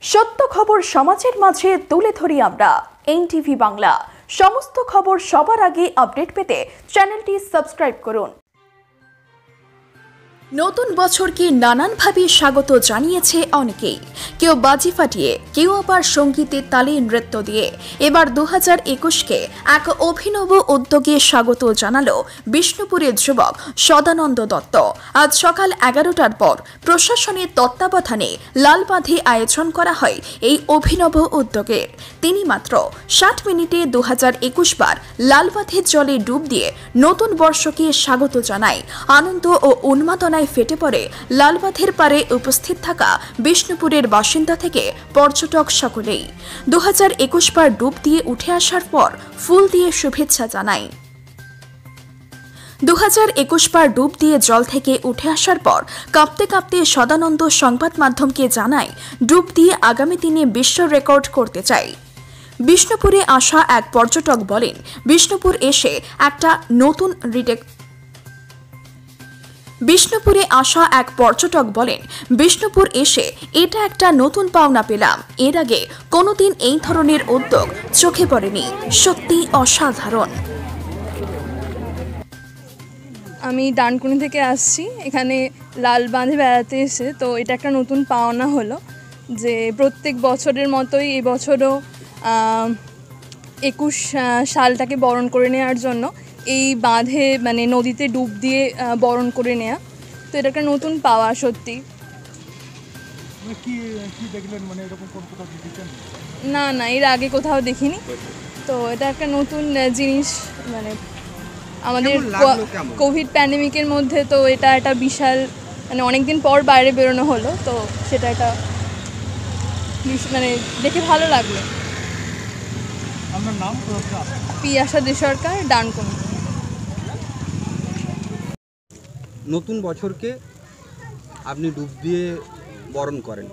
সত্য খবর সমাজের মাঝে তুলে ধরি আমরা এনটিভি বাংলা। সমস্ত খবর সবার আগে আপডেট পেতে চ্যানেলটি সাবস্ক্রাইব করুন। নতুন বছরকে নানানভাবে স্বাগত জানিয়েছে অনেকেই। কেউ বাজি ফাটিয়ে, কেউ আবার সঙ্গীতের তালে নৃত্য দিয়ে। এবার 2021কে এক অভিনব উদ্যোগে স্বাগত জানালো বিষ্ণুপুরের যুবক সদানন্দ দত্ত। আজ সকাল 11টার পর প্রশাসনের তত্ত্বাবধানে লালবাঁধে আয়োজন করা হয় এই অভিনব উদ্যোগের। তিনি মাত্র 60 মিনিটে 2021 বার লালবাঁধের জলে ডুব দিয়ে নতুন বর্ষকে স্বাগত জানায়। আনন্দ ও উন্মাদনায় ফেটে পড়ে লালবাঁধের পারে উপস্থিত থাকা বিষ্ণুপুরের বাসিন্দা থেকে পর্যটক সকলেই। 2021 বার ডুব দিয়ে উঠে আসার পর ফুল দিয়ে শুভেচ্ছা জানায়। 2021 বার ডুব দিয়ে জল থেকে উঠে আসার পর কাঁপতে কাঁপতে সদানন্দ সংবাদ মাধ্যমকে জানায়, ডুব দিয়ে আগামী দিনে বিশ্ব রেকর্ড করতে চাই। বিষ্ণুপুরে আসা এক পর্যটক বলেন, বিষ্ণুপুর এসে একটা নতুন এটা একটা নতুন পাওনা পেলাম। এর আগে কোনোদিন এই ধরনের উদ্যোগ চোখে পড়েনি, সত্যি অসাধারণ। আমি ডানকুনি থেকে আসছি, এখানে লালবাঁধে বেড়াতে এসে তো এটা একটা নতুন পাওনা হলো যে প্রত্যেক বছরের মতোই এই বছরও 21 সালটাকে বরণ করে নেওয়ার জন্য এই বাঁধে মানে নদীতে ডুব দিয়ে বরণ করে নেওয়া, তো এটা একটা নতুন পাওয়া সত্যি। না এর আগে কোথাও দেখিনি, তো এটা একটা নতুন জিনিস। মানে আমাদের কোভিড প্যান্ডেমিকের মধ্যে তো এটা একটা বিশাল মানে অনেকদিন পর বাইরে বেরোনো হলো, তো সেটা একটা মানে দেখে ভালো লাগলো। আপনার নাম? পিয়াসা দে সরকার, ডানকুনি। নতুন বছরকে আপনি ডুব দিয়ে বরণ করেন,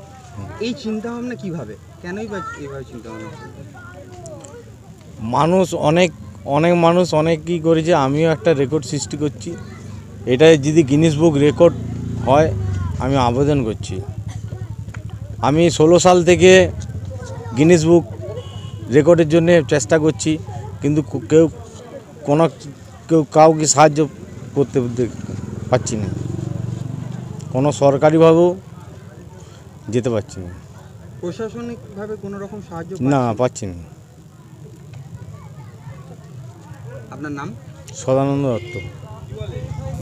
এই চিন্তা ভাবনা কিভাবে, কেনই বা এইভাবে চিন্তা ভাবনা? মানুষ অনেক কী করেছে, আমিও একটা রেকর্ড সৃষ্টি করছি। এটাই যদি গিনিস বুক রেকর্ড হয় আমি আবেদন করছি। আমি 16 সাল থেকে গিনিস বুক রেকর্ডের জন্য চেষ্টা করছি, কিন্তু কাউকে সাহায্য করতে পারছি না, কোনো সরকারিভাবেও যেতে পারছি না। প্রশাসনিকভাবে কোনো রকম সাহায্য না পাচ্ছি না। আপনার নাম? সদানন্দ দত্ত।